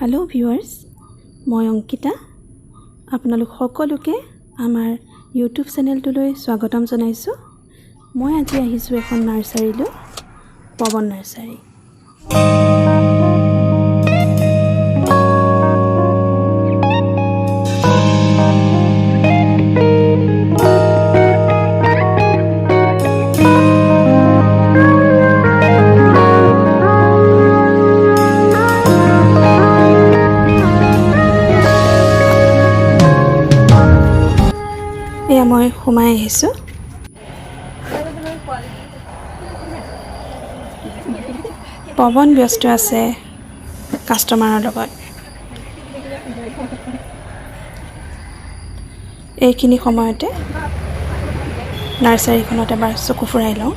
Hello' viewers, মই অংকিতা। আপোনালোক সকলোকে আমাৰ ইউটিউব চেনেলটোলৈ স্বাগতম জনাইছোঁ। মই আজি আহিছোঁ এখন নাৰ্চাৰীলৈ, পৱন নাৰ্চাৰী। এয়া মই সোমাই আহিছোঁ। পৱন ব্যস্ত আছে কাষ্টমাৰৰ লগত। এইখিনি সময়তে নাৰ্চাৰীখনত এবাৰ চকু ফুৰাই লওঁ।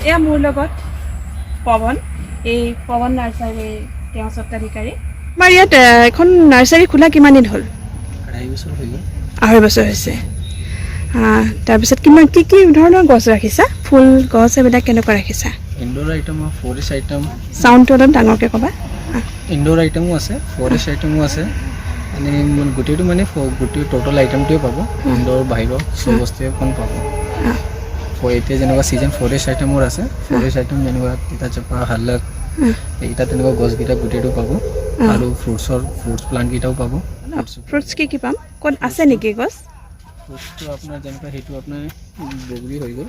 এয়া মোৰ লগত পৱন, এই পৱন নাৰ্চাৰী তেওঁ স্বত্বাধিকাৰী। আমাৰ ইয়াত এখন নাৰ্চাৰী খোলা কিমান দিন হ'ল? 2.5 বছৰ হৈ গ'ল। 2.5 বছৰ হৈছে। তাৰপিছত কি কি ধৰণৰ গছ ৰাখিছা? ফুল গছ এইবিলাক কেনেকুৱা ৰাখিছা? Indoor item, forest item. চাউণ্ডটো অলপ ডাঙৰকৈ ক'বা। ইনডোৰ আইটেমো আছে, ফৰেষ্ট আইটেমো আছে। এনেই গোটেইটো মানে গোটেই ট'টেল আইটেমটোৱে পাব। ইনডোৰ বাহিৰৰ চব বস্তুৱে পাব। এতিয়া যেনেকুৱা ছিজন ফৰেষ্ট আইটেমৰ আছে, ফৰেষ্ট আইটেম যেনেকুৱা তিতাচপা, শালক, এইকেইটা তেনেকুৱা গছকেইটা গোটেইটো পাব। আৰু ফ্ৰুটছ প্লাণ্টকেইটাও পাব। ফ্ৰুটছ কি পাম? ক'ত আছে নেকি গছ? ফ্ৰুটছটো আপোনাৰ যেনেকুৱা সেইটো আপোনাৰ বগৰী হৈ গ'ল।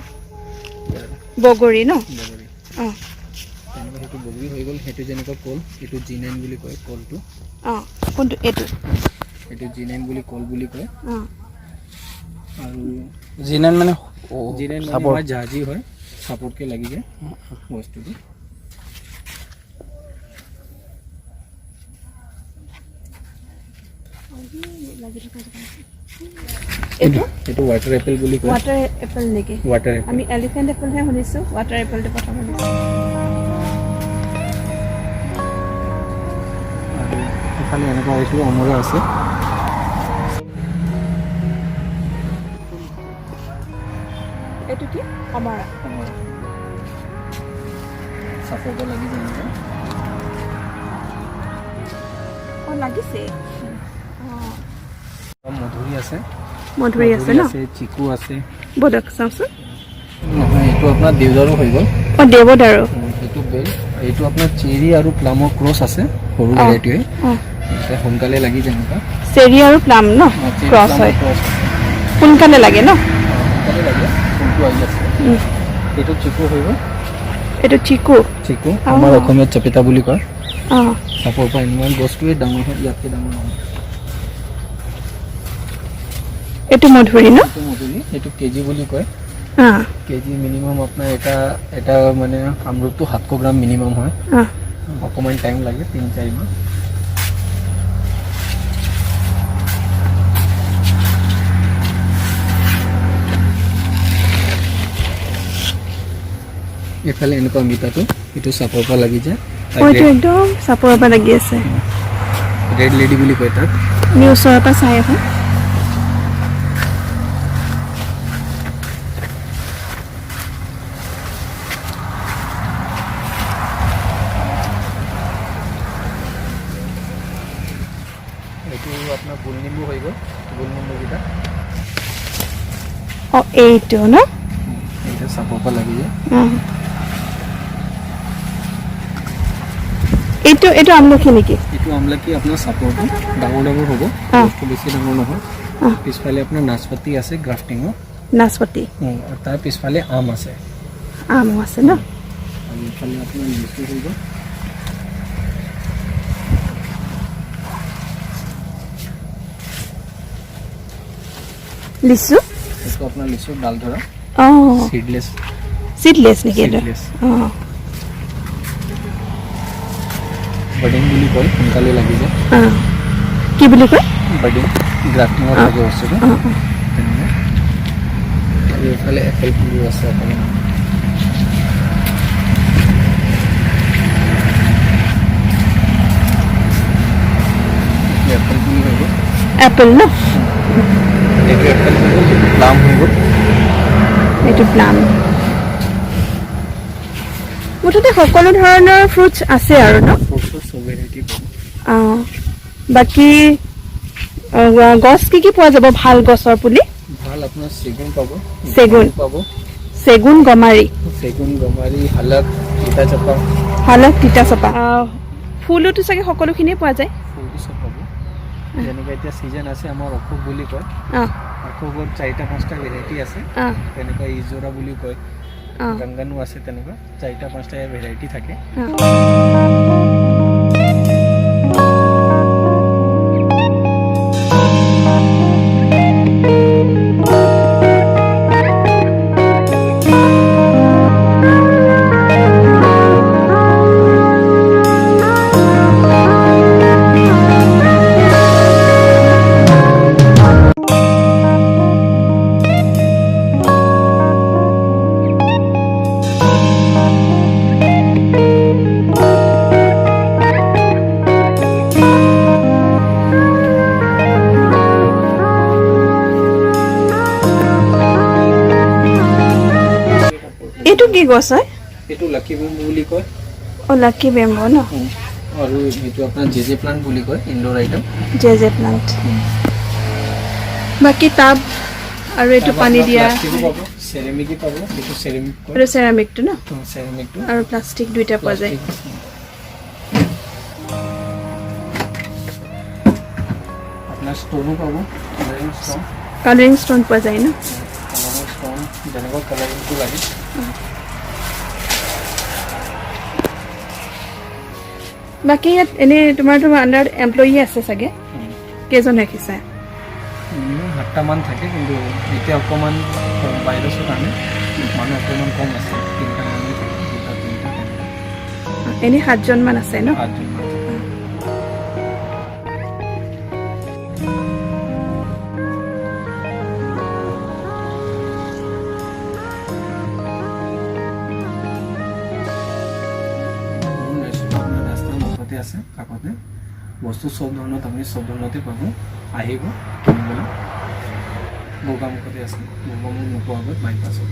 বগৰী ন? বগৰী অঁ, তেনেকুৱা সেইটো বগৰী হৈ গ'ল। সেইটো যেনেকুৱা কল, সেইটো G9 বুলি কয় কলটো। অঁ, কোনটো? এইটো G9 বুলি কল বুলি কয়। অঁ, আৰু G9 মানে G9 মানে জাহাজী হয়, চাপৰ্টকৈ লাগি যায় বস্তুটো। এইটো ৱাটাৰ এপল বুলি কয়। ৱাটাৰ এপল নেকি? Water Apple. আমি এলিফেণ্ট এপলহে শুনিছোঁ, ৱাটাৰ এপলটো প্ৰথম শুনিছোঁ। আৰু এফালে এনেকুৱা হৈছোঁ অমৰা আছে। এইটো কি? অমৰা। চাপৰ্টৰ লাগি যায় এনেকুৱা। অঁ, লাগিছে। মধুৰি আছে, মধুৰি আছে ন? চিকু আছে। ব'লক চাওঁচোন। নহয়, এইটো আপোনাৰ দেউদাৰু হৈ গ'ল। অঁ, দেৱদাৰু। এইটো বেল। এইটো আপোনাৰ চেৰি আৰু প্লামৰ ক্ৰছ আছে, সৰু অঁ, ভেৰাইটিয়ে। অঁ, এতিয়া সোনকালে লাগি যায় এনেকুৱা। চেৰি আৰু প্লাম ন? ক্ৰছ হয়, সোনকালে লাগে ন? সোনকালে লাগে, ফুলটো আহি আছে। এইটো চিকু হৈ গ'ল। এইটো চিকু। চিকু আমাৰ অসমীয়াত চেপেটা বুলি কয়। অঁ, চাপৰ পৰা ইমান গছটোৱে ডাঙৰ হয়, ইয়াতকৈ ডাঙৰ নহয়। এইটো মধুৰি ন? এইটো মধুৰি, এইটো কেজি বুলি কয়। অঁ, কেজি মিনিমাম আপোনাৰ এটা মানে কামৰূপটো 700 গ্ৰাম মিনিমাম হয়। অঁ, অকণমান টাইম লাগে, 3-4 মাহ। এইফালে এনেকুৱা অমিতাটো, এইটো চাপৰ পৰা লাগি যায়। এইটো একদম চাপৰৰ পৰা লাগি আছে। ৰেড লেডি বুলি কয় তাক। আমি ওচৰৰ পৰা চাই আহোঁ। গোল নিম্বু হৈ গ'ল গোল নিম্বুকেইটা অঁ এইটো ন এইটো চাপৰ পৰা লাগি যায় এইটো আমলখি নেকি এইটো আমলখি আপোনাৰ চাপৰটো ডাঙৰ ডাঙৰ হ'ব বস্তু বেছি ডাঙৰ নহয় পিছফালে আপোনাৰ নাচপতি আছে গ্ৰাফটিঙৰ নাচপতি আৰু তাৰ পিছফালে আম আছে ন আৰু ইফালে আপোনাৰ লিচু হৈ গ'ল লিচু এইটো আপোনাৰ লিচুৰ ডাল ধৰা চিডলেছ নেকি এইটো অঁ বাডিং বুলি কয় সোনকালে লাগি যায় কি বুলি কয় বাডিং গ্ৰাফটিঙৰ থাকে বস্তুটো তেনেকৈ আৰু এইফালে এপেল ফুলো আছে আপোনাৰ এপেল ফুল হৈ গ'ল এপল ন এইটো এপেল হৈ গ'ল এইটো প্লাম হৈ গ'ল এইটো প্লাম মুঠতে সকলো ধৰণৰ ফ্ৰুটছ আছে আৰু ন অঁ বাকী গছ কি পোৱা যাব ভাল গছৰ পুলি ভাল আপোনাৰ চেগুন পাব চেগুন গমাৰি হালক তিতাচপা ফুলোতো চাগে সকলোখিনিয়ে পোৱা যায় ফুলটো চব পাব যেনেকৈ এতিয়া ছিজন আছে আমাৰ অশোক বুলি কয় অশোকত 4-5টা ভেৰাইটি আছে তেনেকুৱা ইজোৰা বুলি কয় গংগানো আছে তেনেকুৱা 4-5টা ভেৰাইটি থাকে এইটো কি গছ হয় এইটো লাকি বেম্বু বুলি কয় লাকি বেম্বু ন আৰু এইটো আপোনাৰ জেজে প্লান্ট বুলি কয় ইনডোৰ আইটেম জেজে প্লান্ট বাকি টাব আৰু এইটো পানী দিয়া চেৰামিক পাব এইটো চেৰামিক কয় আৰু চেৰামিকটো ন চেৰামিকটো আৰু প্লাষ্টিক দুইটা পোৱা যায় আপোনাৰ ষ্টনো পাব কালাৰিং ষ্টন পোৱা যায় ন ষ্টন যেনেকুৱা কালাৰিংটো লাগে বাকী ইয়াত এনেই তোমাৰ আণ্ডাৰ এমপ্লয়ী আছে চাগে কেইজন ৰাখিছা 7টামান থাকে কিন্তু এতিয়া অকণমান ভাইৰাছৰ কাৰণে মানুহ অকণমান কম আছে 3টা মানুহ থাকে 2-3টা এনেই 7জনমান আছে ন 7জন আছে কাষতে বস্তু সব ধৰণত আপুনি সব ধৰণতে পাব আহিব কিনিবলৈ বগামুখতে আছে বগামুখ নোপোৱা আগত বাইপাছত